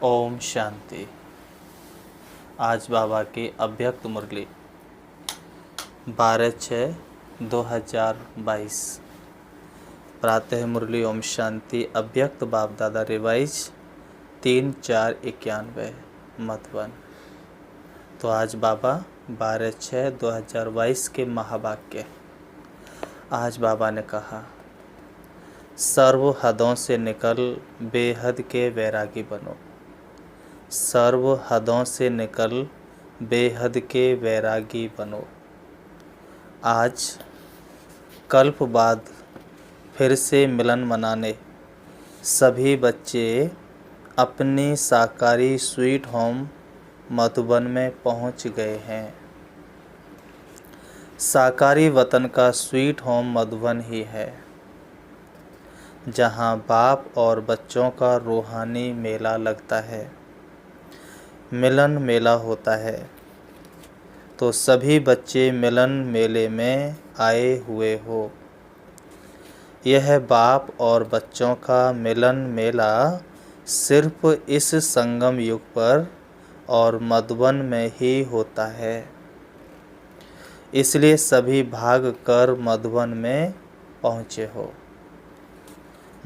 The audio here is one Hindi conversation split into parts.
ओम शांति। आज बाबा की अव्यक्त मुरली 12/6/2022। प्रातः मुरली ओम शांति अव्यक्त बाप दादा रिवाइज 3/4/91 मधुबन। तो आज बाबा 12/6/2022 के महावाक्य। आज बाबा ने कहा, सर्व हदों से निकल बेहद के वैरागी बनो। सर्व हदों से निकल बेहद के वैरागी बनो। आज कल्प बाद फिर से मिलन मनाने सभी बच्चे अपनी साकारी स्वीट होम मधुबन में पहुंच गए हैं। साकारी वतन का स्वीट होम मधुबन ही है, जहां बाप और बच्चों का रूहानी मेला लगता है, मिलन मेला होता है। तो सभी बच्चे मिलन मेले में आए हुए हो। यह बाप और बच्चों का मिलन मेला सिर्फ इस संगम युग पर और मधुबन में ही होता है। इसलिए सभी भाग कर मधुबन में पहुँचे हो।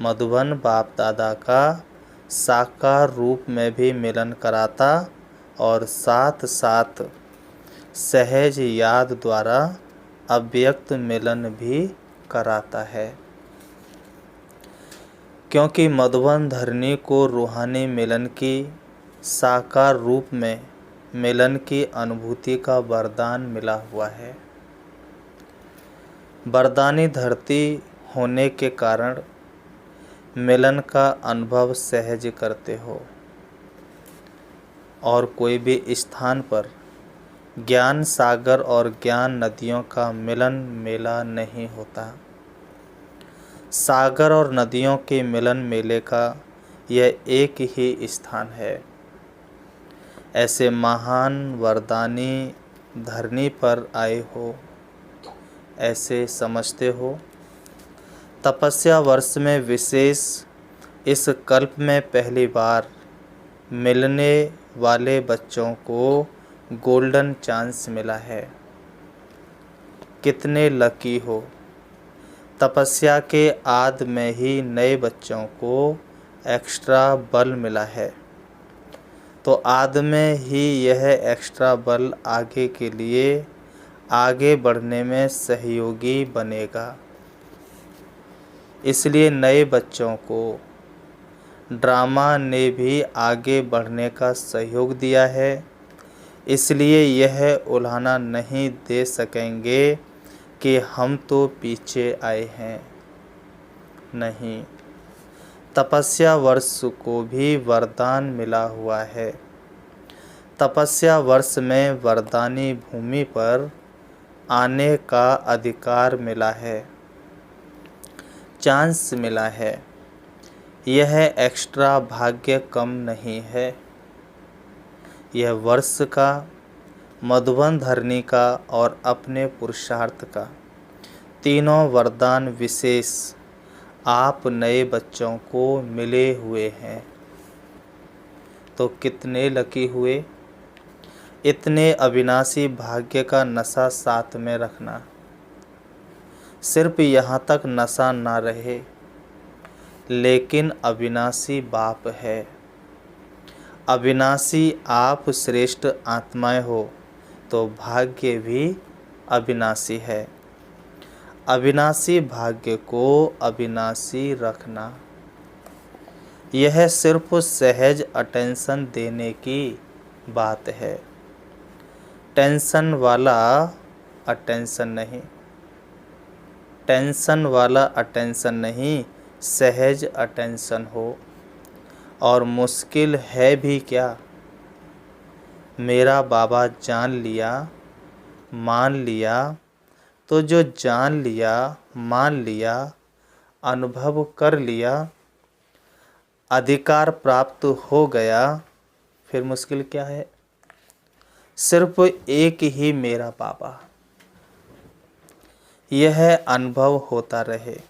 मधुबन बाप दादा का साकार रूप में भी मिलन कराता और साथ साथ सहज याद द्वारा अव्यक्त मिलन भी कराता है। क्योंकि मधुबन धरनी को रूहानी मिलन की साकार रूप में मिलन की अनुभूति का वरदान मिला हुआ है। वरदानी धरती होने के कारण मिलन का अनुभव सहज करते हो। और कोई भी स्थान पर ज्ञान सागर और ज्ञान नदियों का मिलन मेला नहीं होता। सागर और नदियों के मिलन मेले का यह एक ही स्थान है। ऐसे महान वरदानी धरनी पर आए हो, ऐसे समझते हो। तपस्या वर्ष में विशेष इस कल्प में पहली बार मिलने वाले बच्चों को गोल्डन चांस मिला है। कितने लकी हो। तपस्या के आद में ही नए बच्चों को एक्स्ट्रा बल मिला है। तो आद में ही यह एक्स्ट्रा बल आगे के लिए आगे बढ़ने में सहयोगी बनेगा। इसलिए नए बच्चों को ड्रामा ने भी आगे बढ़ने का सहयोग दिया है। इसलिए यह उल्हाना नहीं दे सकेंगे कि हम तो पीछे आए हैं। नहीं, तपस्या वर्ष को भी वरदान मिला हुआ है। तपस्या वर्ष में वरदानी भूमि पर आने का अधिकार मिला है, चांस मिला है। यह एक्स्ट्रा भाग्य कम नहीं है। यह वर्ष का, मधुबन धरनी का और अपने पुरुषार्थ का तीनों वरदान विशेष आप नए बच्चों को मिले हुए हैं। तो कितने लकी हुए। इतने अविनाशी भाग्य का नशा साथ में रखना। सिर्फ यहाँ तक नशा ना रहे, लेकिन अविनाशी बाप है। अविनाशी आप श्रेष्ठ आत्माएं हो, तो भाग्य भी अविनाशी है। अविनाशी भाग्य को अविनाशी रखना, यह सिर्फ सहज अटेंशन देने की बात है। टेंशन वाला अटेंशन नहीं, टेंशन वाला अटेंशन नहीं, सहज अटेंशन हो। और मुश्किल है भी क्या। मेरा बाबा जान लिया, मान लिया, तो जो जान लिया, मान लिया, अनुभव कर लिया, अधिकार प्राप्त हो गया, फिर मुश्किल क्या है। सिर्फ एक ही मेरा बाबा, यह अनुभव होता रहे,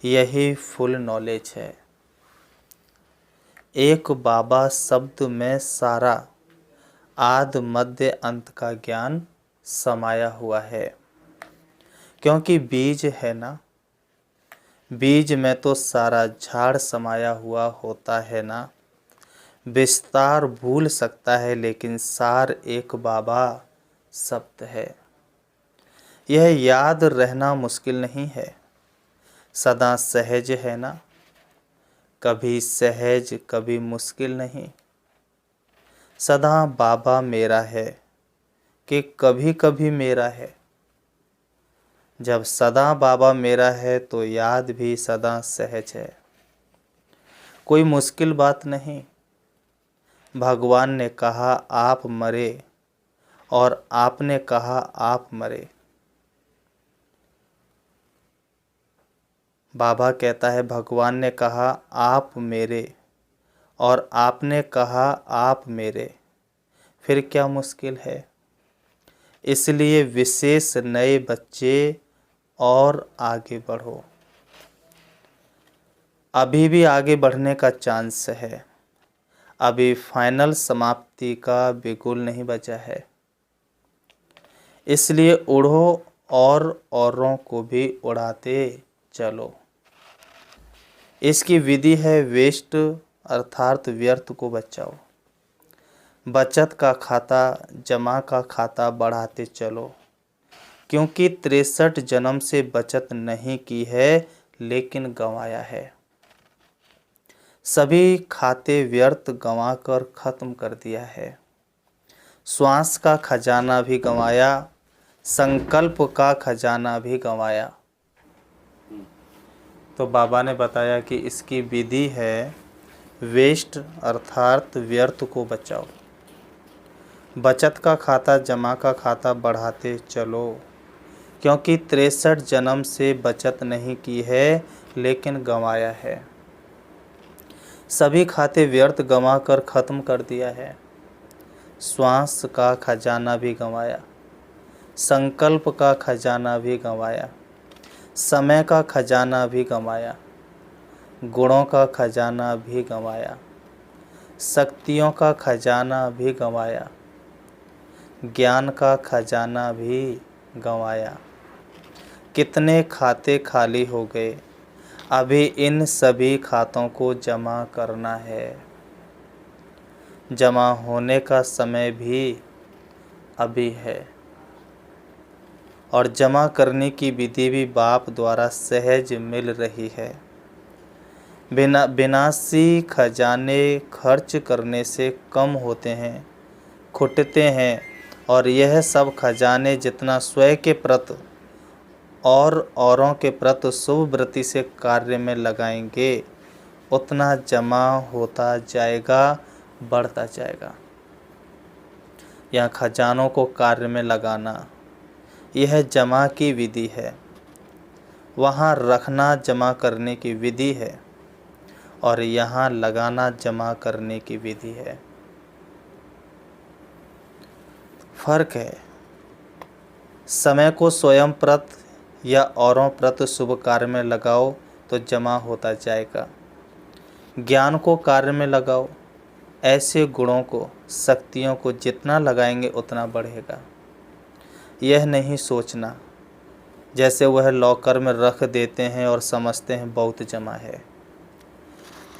यही फुल नॉलेज है। एक बाबा शब्द में सारा आद मध्य अंत का ज्ञान समाया हुआ है। क्योंकि बीज है ना, बीज में तो सारा झाड़ समाया हुआ होता है ना। विस्तार भूल सकता है लेकिन सार एक बाबा शब्द है। यह याद रहना मुश्किल नहीं है, सदा सहज है ना। कभी सहज कभी मुश्किल नहीं। सदा बाबा मेरा है कि कभी कभी मेरा है। जब सदा बाबा मेरा है तो याद भी सदा सहज है। कोई मुश्किल बात नहीं। भगवान ने कहा आप मरे और आपने कहा आप मरे। बाबा कहता है भगवान ने कहा आप मेरे और आपने कहा आप मेरे, फिर क्या मुश्किल है। इसलिए विशेष नए बच्चे और आगे बढ़ो। अभी भी आगे बढ़ने का चांस है। अभी फाइनल समाप्ति का बिगुल नहीं बजा है। इसलिए उड़ो और औरों को भी उड़ाते चलो। इसकी विधि है वेस्ट अर्थात व्यर्थ को बचाओ। बचत का खाता जमा का खाता बढ़ाते चलो। क्योंकि 63 जन्म से बचत नहीं की है लेकिन गंवाया है। सभी खाते व्यर्थ गंवाकर खत्म कर दिया है। श्वास का खजाना भी गंवाया, संकल्प का खजाना भी गंवाया। तो बाबा ने बताया कि इसकी विधि है वेस्ट अर्थात व्यर्थ को बचाओ। बचत का खाता जमा का खाता बढ़ाते चलो। क्योंकि 63 जन्म से बचत नहीं की है लेकिन गंवाया है। सभी खाते व्यर्थ गंवा कर खत्म कर दिया है। श्वास का खजाना भी गंवाया, संकल्प का खजाना भी गंवाया, समय का खजाना भी गंवाया, गुणों का खजाना भी गंवाया, शक्तियों का खजाना भी गंवाया, ज्ञान का खजाना भी गंवाया। कितने खाते खाली हो गए। अभी इन सभी खातों को जमा करना है। जमा होने का समय भी अभी है और जमा करने की विधि भी बाप द्वारा सहज मिल रही है। विनाशी खजाने खर्च करने से कम होते हैं, खुटते हैं, और यह सब खजाने जितना स्वयं के प्रति और औरों के प्रति शुभ वृत्ति से कार्य में लगाएंगे उतना जमा होता जाएगा, बढ़ता जाएगा। यह खजानों को कार्य में लगाना यह जमा की विधि है। वहाँ रखना जमा करने की विधि है और यहाँ लगाना जमा करने की विधि है। फर्क है। समय को स्वयं प्रति या औरों प्रति शुभ कार्य में लगाओ तो जमा होता जाएगा। ज्ञान को कार्य में लगाओ। ऐसे गुणों को, शक्तियों को जितना लगाएंगे उतना बढ़ेगा। यह नहीं सोचना जैसे वह लॉकर में रख देते हैं और समझते हैं बहुत जमा है।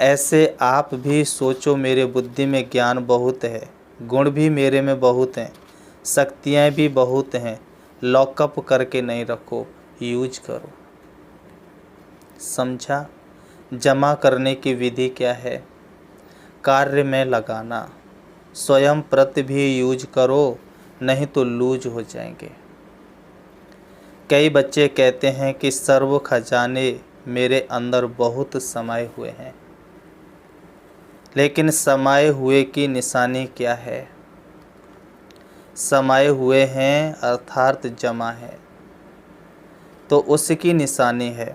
ऐसे आप भी सोचो मेरे बुद्धि में ज्ञान बहुत है, गुण भी मेरे में बहुत हैं, शक्तियाँ भी बहुत हैं। लॉकअप करके नहीं रखो, यूज करो। समझा? जमा करने की विधि क्या है? कार्य में लगाना। स्वयं प्रति भी यूज करो, नहीं तो लूज हो जाएंगे। कई बच्चे कहते हैं कि सर्व खजाने मेरे अंदर बहुत समाये हुए हैं, लेकिन समाये हुए की निशानी क्या है? समाये हुए हैं अर्थात जमा है, तो उसकी निशानी है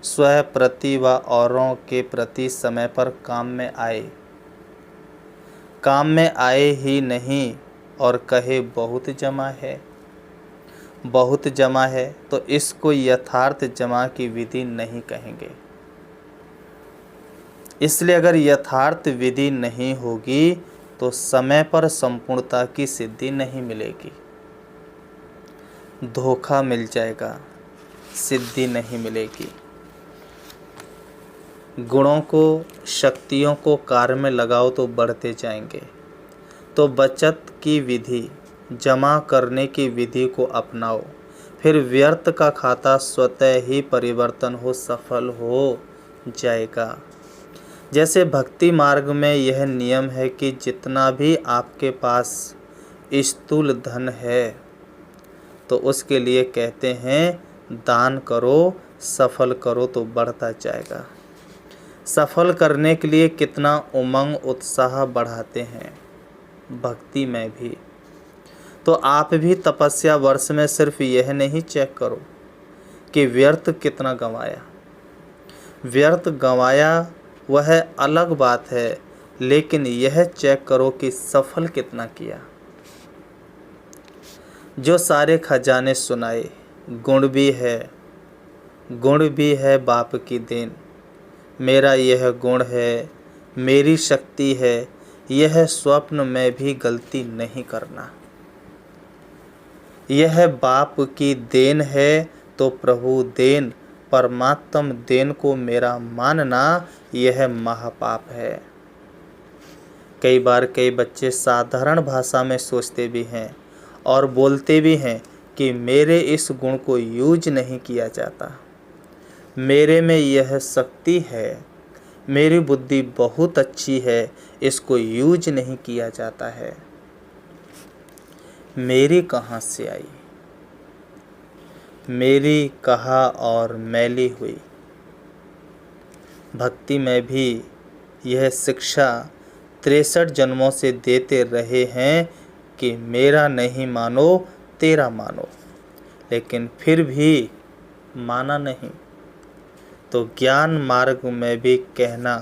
स्व प्रति व औरों के प्रति समय पर काम में आए। काम में आए ही नहीं और कहे बहुत जमा है। बहुत जमा है तो इसको यथार्थ जमा की विधि नहीं कहेंगे। इसलिए अगर यथार्थ विधि नहीं होगी तो समय पर संपूर्णता की सिद्धि नहीं मिलेगी, धोखा मिल जाएगा, सिद्धि नहीं मिलेगी। गुणों को, शक्तियों को कार्य में लगाओ तो बढ़ते जाएंगे। तो बचत की विधि, जमा करने की विधि को अपनाओ, फिर व्यर्थ का खाता स्वतः ही परिवर्तन हो सफल हो जाएगा। जैसे भक्ति मार्ग में यह नियम है कि जितना भी आपके पास स्थूल धन है तो उसके लिए कहते हैं दान करो, सफल करो तो बढ़ता जाएगा। सफल करने के लिए कितना उमंग उत्साह बढ़ाते हैं भक्ति में भी। तो आप भी तपस्या वर्ष में सिर्फ यह नहीं चेक करो कि व्यर्थ कितना गंवाया। व्यर्थ गंवाया वह अलग बात है, लेकिन यह चेक करो कि सफल कितना किया। जो सारे खजाने सुनाए, गुण भी है बाप की देन। मेरा यह गुण है, मेरी शक्ति है, यह स्वप्न में भी गलती नहीं करना। यह बाप की देन है तो प्रभु देन, परमात्म देन को मेरा मानना यह महापाप है। कई बार कई बच्चे साधारण भाषा में सोचते भी हैं और बोलते भी हैं कि मेरे इस गुण को यूज नहीं किया जाता, मेरे में यह शक्ति है, मेरी बुद्धि बहुत अच्छी है, इसको यूज नहीं किया जाता है। मेरी कहाँ से आई, मेरी कहा और मैली हुई। भक्ति में भी यह शिक्षा 63 जन्मों से देते रहे हैं कि मेरा नहीं मानो, तेरा मानो, लेकिन फिर भी माना नहीं। तो ज्ञान मार्ग में भी कहना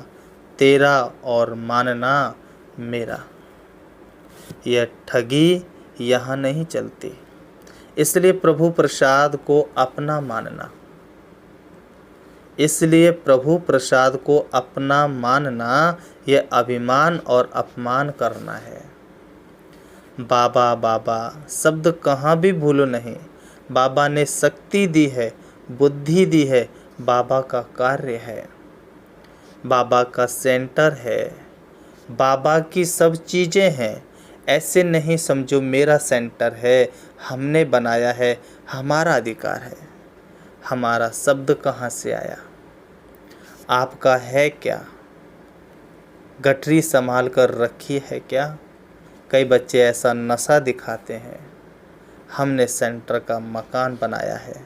तेरा और मानना मेरा, यह ठगी यहाँ नहीं चलती। इसलिए प्रभु प्रसाद को अपना मानना, यह अभिमान और अपमान करना है। बाबा बाबा शब्द कहाँ भी भूलो नहीं। बाबा ने शक्ति दी है, बुद्धि दी है, बाबा का कार्य है, बाबा का सेंटर है, बाबा की सब चीज़ें हैं। ऐसे नहीं समझो मेरा सेंटर है, हमने बनाया है, हमारा अधिकार है। हमारा शब्द कहाँ से आया, आपका है क्या? गठरी संभाल कर रखी है क्या? कई बच्चे ऐसा नशा दिखाते हैं, हमने सेंटर का मकान बनाया है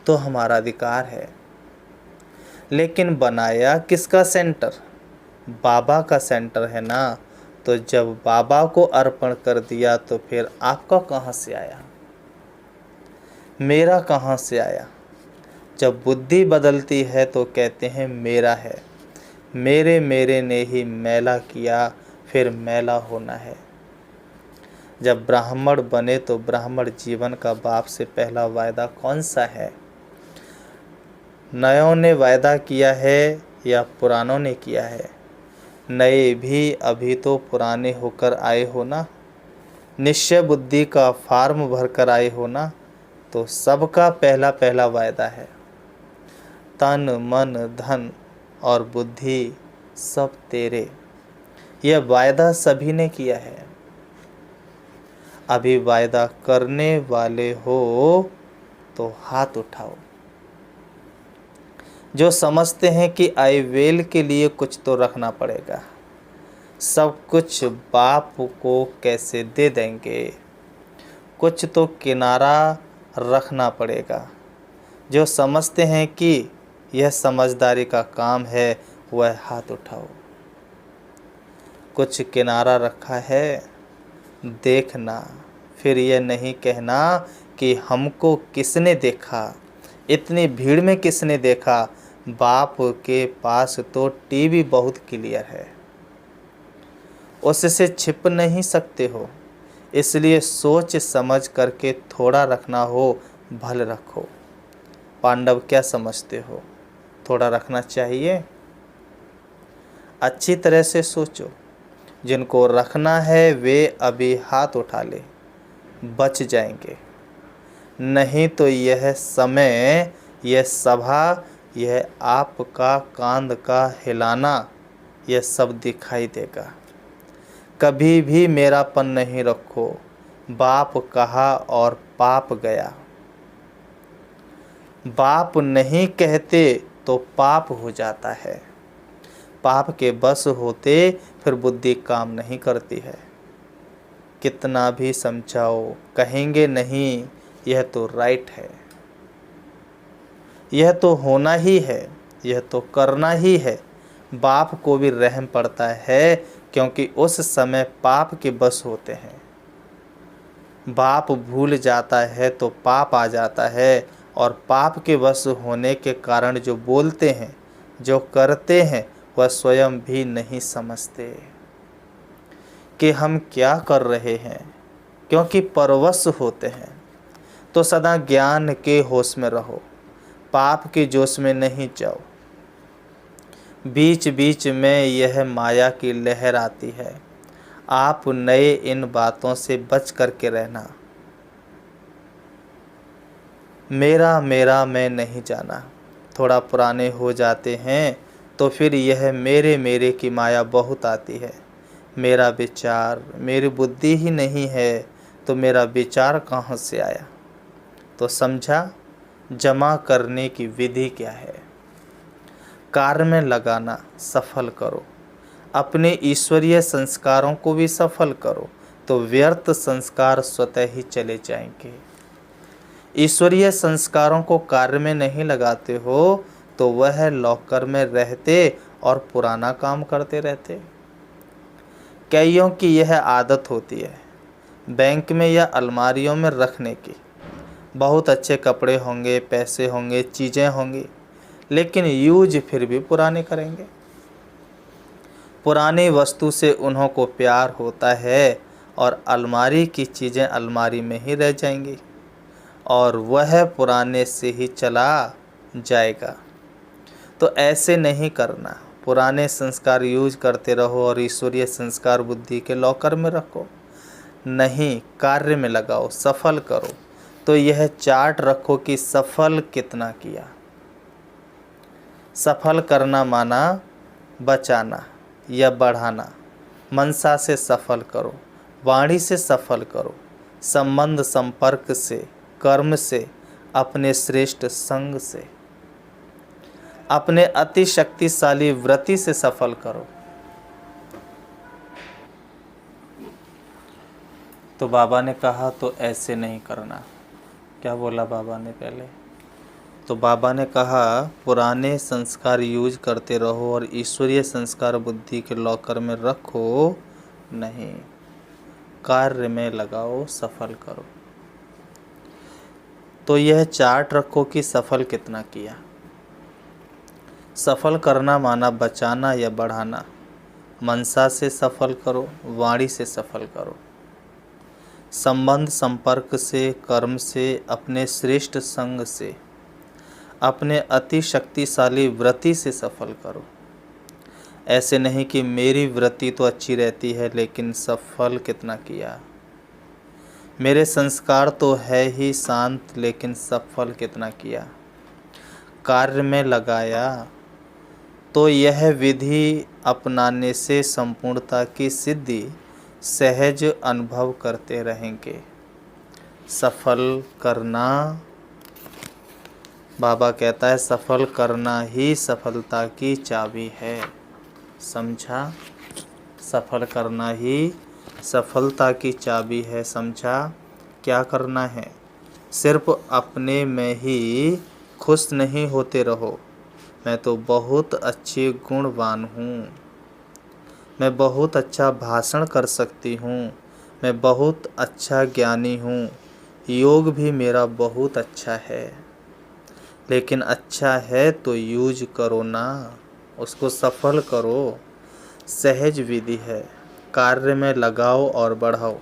तो हमारा अधिकार है। लेकिन बनाया किसका सेंटर? बाबा का सेंटर है ना। तो जब बाबा को अर्पण कर दिया तो फिर आपका कहाँ से आया, मेरा कहाँ से आया? जब बुद्धि बदलती है तो कहते हैं मेरा है, मेरे ने ही मैला किया, फिर मैला होना है। जब ब्राह्मण बने तो ब्राह्मण जीवन का बाप से पहला वायदा कौन सा है? नयों ने वायदा किया है या पुरानों ने किया है? नए भी अभी तो पुराने होकर आए हो ना। निश्चय बुद्धि का फार्म भर कर आए हो ना। तो सबका पहला पहला वायदा है, तन मन धन और बुद्धि सब तेरे। यह वायदा सभी ने किया है। अभी वायदा करने वाले हो तो हाथ उठाओ। जो समझते हैं कि आईवेल के लिए कुछ तो रखना पड़ेगा, सब कुछ बाप को कैसे दे देंगे, कुछ तो किनारा रखना पड़ेगा। जो समझते हैं कि यह समझदारी का काम है, वह हाथ उठाओ। कुछ किनारा रखा है, देखना। फिर यह नहीं कहना कि हमको किसने देखा, इतनी भीड़ में किसने देखा। बाप के पास तो टीवी बहुत क्लियर है, उससे छिप नहीं सकते हो। इसलिए सोच समझ करके थोड़ा रखना हो, भल रखो। पांडव क्या समझते हो, थोड़ा रखना चाहिए? अच्छी तरह से सोचो। जिनको रखना है वे अभी हाथ उठा ले, बच जाएंगे। नहीं तो यह समय, यह सभा, यह आपका कांध का हिलाना, यह सब दिखाई देगा। कभी भी मेरापन नहीं रखो। बाप कहा और पाप गया। बाप नहीं कहते तो पाप हो जाता है। पाप के बस होते फिर बुद्धि काम नहीं करती है। कितना भी समझाओ, कहेंगे नहीं, यह तो राइट है, यह तो होना ही है, यह तो करना ही है। बाप को भी रहम पड़ता है, क्योंकि उस समय पाप के बस होते हैं। बाप भूल जाता है तो पाप आ जाता है, और पाप के वश होने के कारण जो बोलते हैं, जो करते हैं, वह स्वयं भी नहीं समझते कि हम क्या कर रहे हैं, क्योंकि परवश होते हैं। तो सदा ज्ञान के होश में रहो, पाप के जोश में नहीं जाओ। बीच बीच में यह माया की लहर आती है, आप नए इन बातों से बच करके रहना। मेरा मेरा मैं नहीं जाना। थोड़ा पुराने हो जाते हैं तो फिर यह मेरे मेरे की माया बहुत आती है। मेरा विचार, मेरी बुद्धि ही नहीं है तो मेरा विचार कहाँ से आया। तो समझा, जमा करने की विधि क्या है। कार्य में लगाना, सफल करो। अपने ईश्वरीय संस्कारों को भी सफल करो, तो व्यर्थ संस्कार स्वतः ही चले जाएंगे। ईश्वरीय संस्कारों को कार्य में नहीं लगाते हो तो वह लॉकर में रहते और पुराना काम करते रहते। कईयों की यह आदत होती है, बैंक में या अलमारियों में रखने की। बहुत अच्छे कपड़े होंगे, पैसे होंगे, चीज़ें होंगी, लेकिन यूज फिर भी पुराने करेंगे। पुरानी वस्तु से उन्हों को प्यार होता है और अलमारी की चीज़ें अलमारी में ही रह जाएंगी और वह पुराने से ही चला जाएगा। तो ऐसे नहीं करना। पुराने संस्कार यूज करते रहो और ईश्वरीय संस्कार बुद्धि के लॉकर में रखो। नहीं, कार्य में लगाओ, सफल करो। तो यह चार्ट रखो कि सफल कितना किया। सफल करना माना बचाना या बढ़ाना। मनसा से सफल करो, वाणी से सफल करो, संबंध संपर्क से, कर्म से, अपने श्रेष्ठ संग से, अपने अति शक्तिशाली व्रति से सफल करो। तो बाबा ने कहा तो ऐसे नहीं करना। क्या बोला बाबा ने पहले? तो बाबा ने कहा पुराने संस्कार यूज करते रहो और ईश्वरीय संस्कार बुद्धि के लॉकर में रखो नहीं, कार्य में लगाओ, सफल करो। तो यह चार्ट रखो कि सफल कितना किया। सफल करना माना बचाना या बढ़ाना। मनसा से सफल करो, वाणी से सफल करो, संबंध संपर्क से, कर्म से, अपने श्रेष्ठ संग से, अपने अति शक्तिशाली व्रति से सफल करो। ऐसे नहीं कि मेरी व्रति तो अच्छी रहती है लेकिन सफल कितना किया। मेरे संस्कार तो है ही शांत लेकिन सफल कितना किया। कार्य में लगाया तो यह विधि अपनाने से संपूर्णता की सिद्धि सहज अनुभव करते रहेंगे। सफल करना, बाबा कहता है सफल करना ही सफलता की चाबी है। समझा? सफल करना ही सफलता की चाबी है। समझा? क्या करना है? सिर्फ अपने में ही खुश नहीं होते रहो। मैं तो बहुत अच्छी गुणवान हूँ, मैं बहुत अच्छा भाषण कर सकती हूँ, मैं बहुत अच्छा ज्ञानी हूँ, योग भी मेरा बहुत अच्छा है। लेकिन अच्छा है तो यूज करो ना, उसको सफल करो। सहज विधि है, कार्य में लगाओ और बढ़ाओ।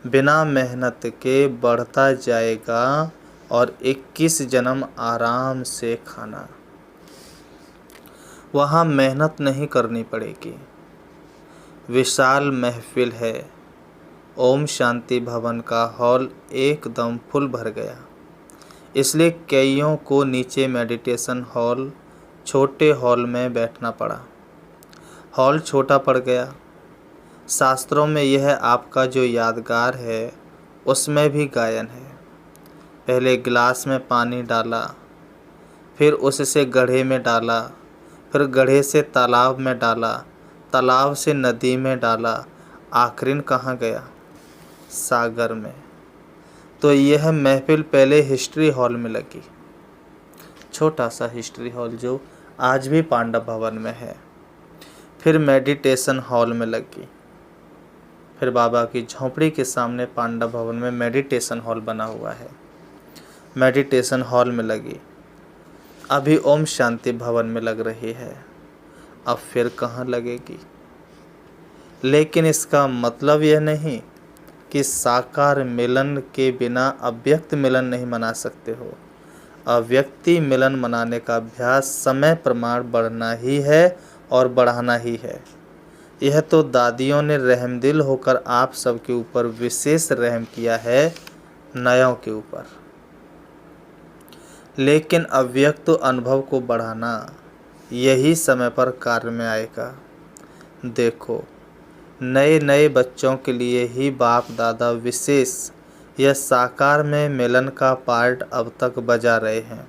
बिना मेहनत के बढ़ता जाएगा और 21 जन्म आराम से खाना। वहाँ मेहनत नहीं करनी पड़ेगी। विशाल महफिल है। ओम शांति भवन का हॉल एकदम फुल भर गया, इसलिए कईयों को नीचे मेडिटेशन हॉल छोटे हॉल में बैठना पड़ा। हॉल छोटा पड़ गया। शास्त्रों में यह आपका जो यादगार है उसमें भी गायन है। पहले गिलास में पानी डाला, फिर उससे गड्ढे में डाला, फिर गड्ढे से तालाब में डाला, तालाब से नदी में डाला, आखिरन कहाँ गया? सागर में। तो यह महफिल पहले हिस्ट्री हॉल में लगी, छोटा सा हिस्ट्री हॉल जो आज भी पांडव भवन में है। फिर मेडिटेशन हॉल में लगी। फिर बाबा की झोंपड़ी के सामने पांडव भवन में मेडिटेशन हॉल बना हुआ है, मेडिटेशन हॉल में लगी। अभी ओम शांति भवन में लग रही है, अब फिर कहाँ लगेगी? लेकिन इसका मतलब यह नहीं कि साकार मिलन के बिना अव्यक्त मिलन नहीं मना सकते हो। अव्यक्ति मिलन मनाने का अभ्यास समय प्रमाण बढ़ना ही है और बढ़ाना ही है। यह तो दादियों ने रहमदिल होकर आप सबके ऊपर विशेष रहम किया है, नयों के ऊपर। लेकिन अव्यक्त अनुभव को बढ़ाना यही समय पर कार्य में आएगा। देखो, नए नए बच्चों के लिए ही बाप दादा विशेष यह साकार में मिलन का पार्ट अब तक बजा रहे हैं।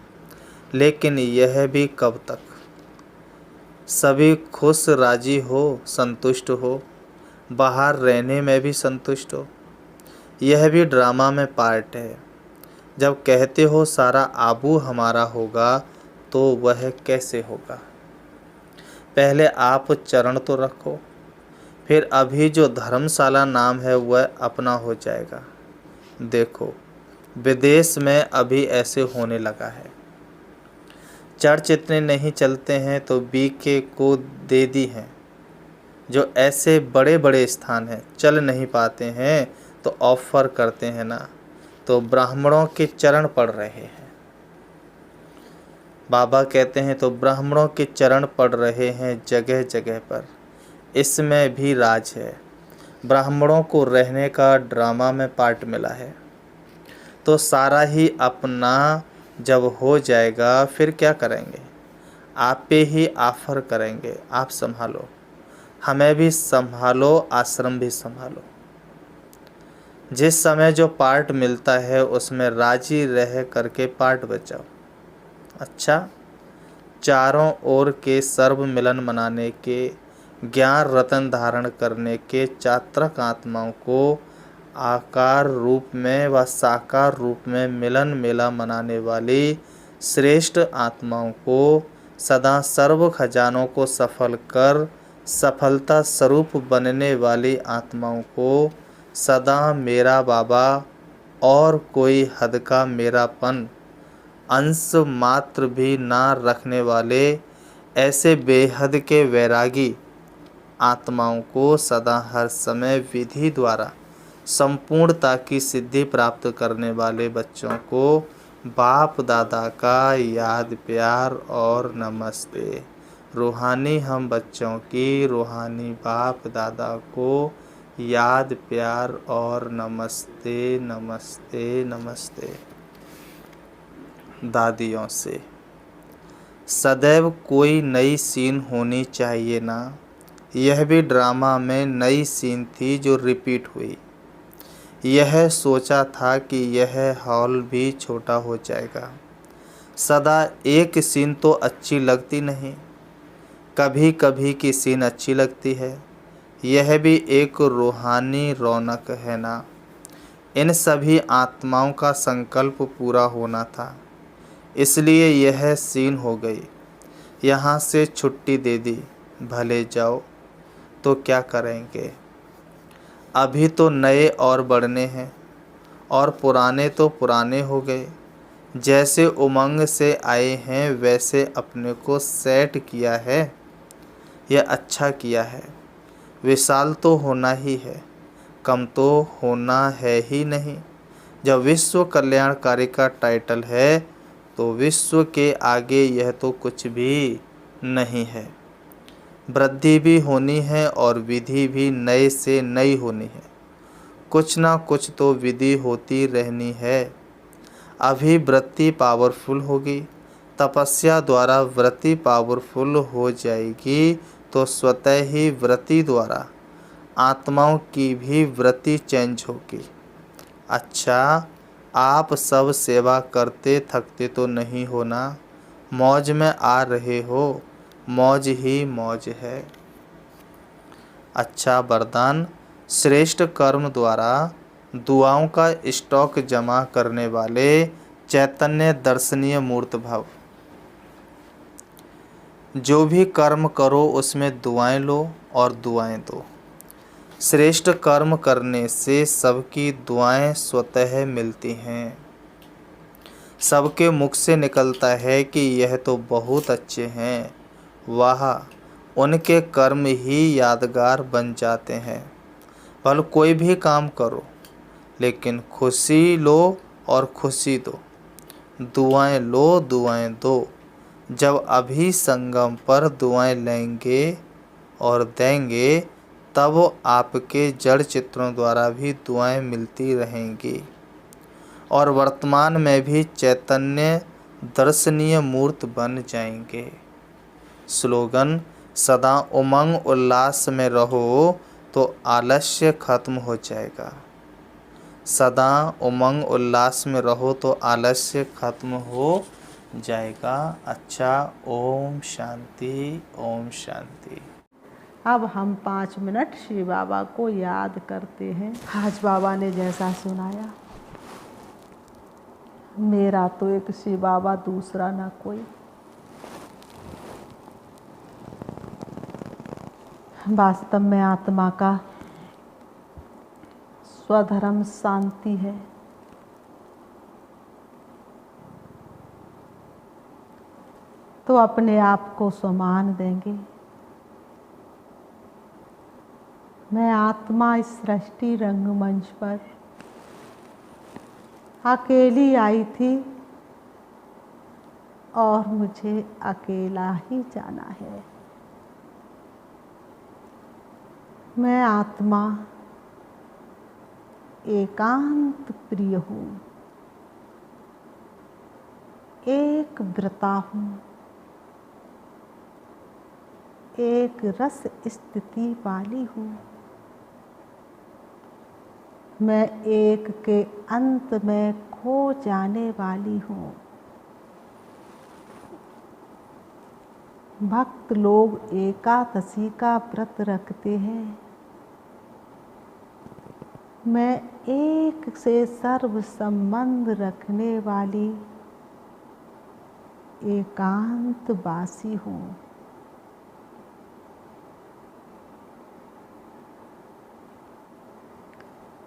लेकिन यह भी कब तक? सभी खुश राजी हो, संतुष्ट हो, बाहर रहने में भी संतुष्ट हो। यह भी ड्रामा में पार्ट है। जब कहते हो सारा आबू हमारा होगा तो वह कैसे होगा? पहले आप चरण तो रखो, फिर अभी जो धर्मशाला नाम है वह अपना हो जाएगा। देखो, विदेश में अभी ऐसे होने लगा है। चर्च इतने नहीं चलते हैं तो बीके को दे दी हैं। जो ऐसे बड़े बड़े स्थान हैं चल नहीं पाते हैं तो ऑफर करते हैं ना, तो ब्राह्मणों के चरण पड़ रहे हैं। बाबा कहते हैं तो ब्राह्मणों के चरण पड़ रहे हैं जगह जगह पर। इसमें भी राज है। ब्राह्मणों को रहने का ड्रामा में पार्ट मिला है। तो सारा ही अपना जब हो जाएगा फिर क्या करेंगे? आप पे ही ऑफर करेंगे, आप संभालो, हमें भी संभालो, आश्रम भी संभालो। जिस समय जो पार्ट मिलता है उसमें राजी रह करके पार्ट बचाओ। अच्छा, चारों ओर के सर्व मिलन मनाने के, ज्ञान रतन धारण करने के चात्रक आत्माओं को आकार रूप में व साकार रूप में मिलन मेला मनाने वाली श्रेष्ठ आत्माओं को सदा सर्व खजानों को सफल कर सफलता स्वरूप बनने वाली आत्माओं को सदा मेरा बाबा और कोई हद का मेरापन अंश मात्र भी ना रखने वाले ऐसे बेहद के वैरागी आत्माओं को सदा हर समय विधि द्वारा संपूर्णता की सिद्धि प्राप्त करने वाले बच्चों को बाप दादा का याद प्यार और नमस्ते। रूहानी हम बच्चों की रूहानी बाप दादा को याद प्यार और नमस्ते नमस्ते नमस्ते। दादियों से सदैव कोई नई सीन होनी चाहिए ना। यह भी ड्रामा में नई सीन थी जो रिपीट हुई। यह सोचा था कि यह हॉल भी छोटा हो जाएगा। सदा एक सीन तो अच्छी लगती नहीं, कभी कभी की सीन अच्छी लगती है। यह भी एक रूहानी रौनक है ना। इन सभी आत्माओं का संकल्प पूरा होना था, इसलिए यह सीन हो गई। यहाँ से छुट्टी दे दी, भले जाओ। तो क्या करेंगे? अभी तो नए और बढ़ने हैं और पुराने तो पुराने हो गए। जैसे उमंग से आए हैं वैसे अपने को सेट किया है। यह अच्छा किया है। विशाल तो होना ही है, कम तो होना है ही नहीं। जब विश्व कल्याणकारी का टाइटल है तो विश्व के आगे यह तो कुछ भी नहीं है। वृद्धि भी होनी है और विधि भी नए से नई होनी है। कुछ ना कुछ तो विधि होती रहनी है। अभी वृत्ति पावरफुल होगी, तपस्या द्वारा वृत्ति पावरफुल हो जाएगी तो स्वतः ही वृत्ति द्वारा आत्माओं की भी वृत्ति चेंज होगी। अच्छा, आप सब सेवा करते थकते तो नहीं हो ना? मौज में आ रहे हो, मौज ही मौज है। अच्छा वरदान, श्रेष्ठ कर्म द्वारा दुआओं का स्टॉक जमा करने वाले चैतन्य दर्शनीय मूर्त भव। जो भी कर्म करो उसमें दुआएं लो और दुआएं दो। श्रेष्ठ कर्म करने से सबकी दुआएं स्वतः मिलती हैं। सबके मुख से निकलता है कि यह तो बहुत अच्छे हैं, वाह। उनके कर्म ही यादगार बन जाते हैं। भले कोई भी काम करो, लेकिन खुशी लो और खुशी दो। दुआएं लो, दुआएं दो। जब अभी संगम पर दुआएं लेंगे और देंगे, तब आपके जड़ चित्रों द्वारा भी दुआएं मिलती रहेंगी और वर्तमान में भी चैतन्य दर्शनीय मूर्त बन जाएंगे। स्लोगन, सदा उमंग उल्लास में रहो तो आलस्य खत्म हो जाएगा। सदा उमंग उल्लास में रहो तो आलस्य खत्म हो जाएगा। अच्छा, ओम शांति, ओम शांति। अब हम 5 मिनट श्री बाबा को याद करते हैं। आज बाबा ने जैसा सुनाया, मेरा तो एक श्री बाबा, दूसरा ना कोई। वास्तव में आत्मा का स्वधर्म शांति है। तो अपने आप को सम्मान देंगे। मैं आत्मा इस सृष्टि रंगमंच पर अकेली आई थी और मुझे अकेला ही जाना है। मैं आत्मा एकांत प्रिय हूँ, एक व्रता हूँ, एक रस स्थिति वाली हूँ। मैं एक के अंत में खो जाने वाली हूँ। भक्त लोग एकादशी का व्रत रखते हैं। मैं एक से सर्व संबंध रखने वाली एकांत वासी हूँ।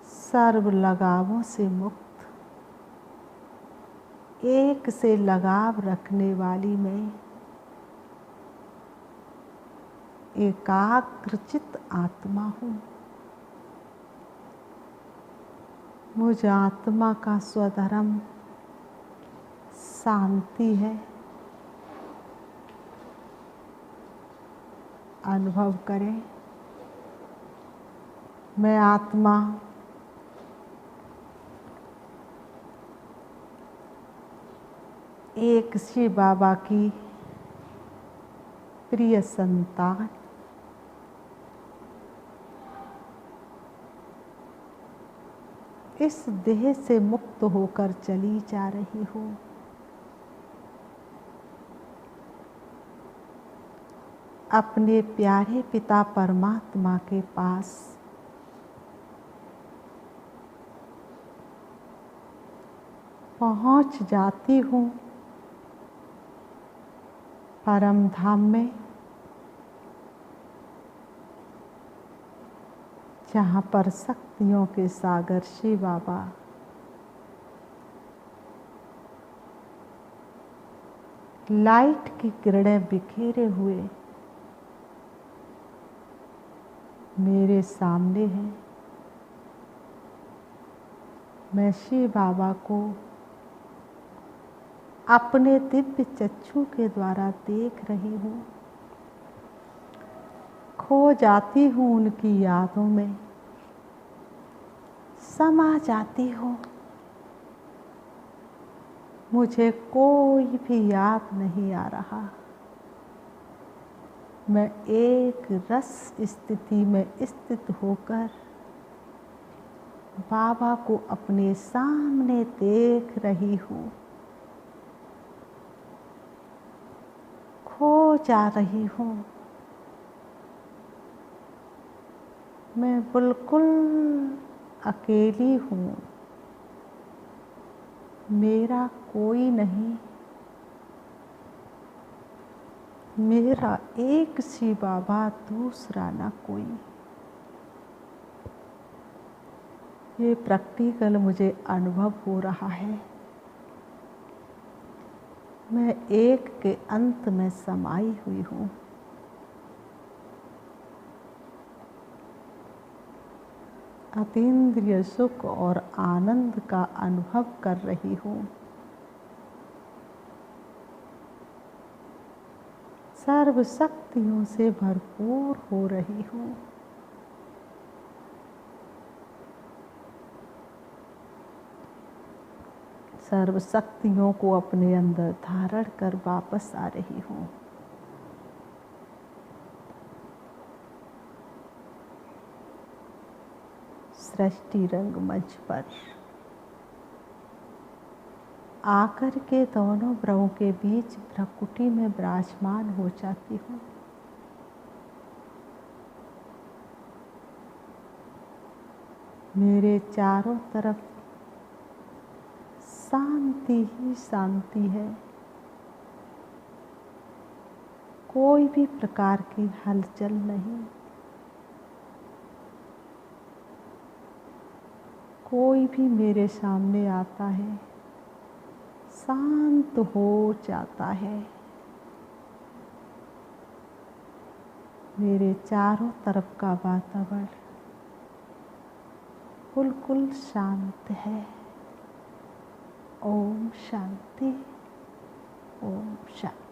सर्व लगावों से मुक्त, एक से लगाव रखने वाली मैं एकाग्रचित आत्मा हूँ। मुझ आत्मा का स्वधर्म शांति है। अनुभव करें, मैं आत्मा एक श्री बाबा की प्रिय संतान, इस देह से मुक्त होकर चली जा रही हूँ। अपने प्यारे पिता परमात्मा के पास पहुँच जाती हूँ। परम धाम में, जहाँ पर शक्तियों के सागर श्री बाबा लाइट की किरणें बिखेरे हुए मेरे सामने हैं। मैं श्री बाबा को अपने दिव्य चक्षु के द्वारा देख रही हूँ। खो जाती हूँ उनकी यादों में, समा जाती हूँ। मुझे कोई भी याद नहीं आ रहा। मैं एक रस स्थिति में स्थित होकर बाबा को अपने सामने देख रही हूँ। खो जा रही हूँ। मैं बिल्कुल अकेली हूँ। मेरा कोई नहीं। मेरा एक शिव बाबा, दूसरा ना कोई। ये प्रैक्टिकल मुझे अनुभव हो रहा है। मैं एक के अंत में समाई हुई हूँ। अतीन्द्रिय सुख और आनंद का अनुभव कर रही हूँ। सर्व शक्तियों से भरपूर हो रही हूँ। सर्व शक्तियों को अपने अंदर धारण कर वापस आ रही हूँ। सृष्टि रंगमंच पर आकर के दोनों भ्रवों के बीच भ्रकुटी में विराजमान हो जाती हूँ। मेरे चारों तरफ शांति ही शांति है। कोई भी प्रकार की हलचल नहीं। कोई भी मेरे सामने आता है, शांत हो जाता है। मेरे चारों तरफ का वातावरण बिल्कुल शांत है। ओम शांति, ओम शांति।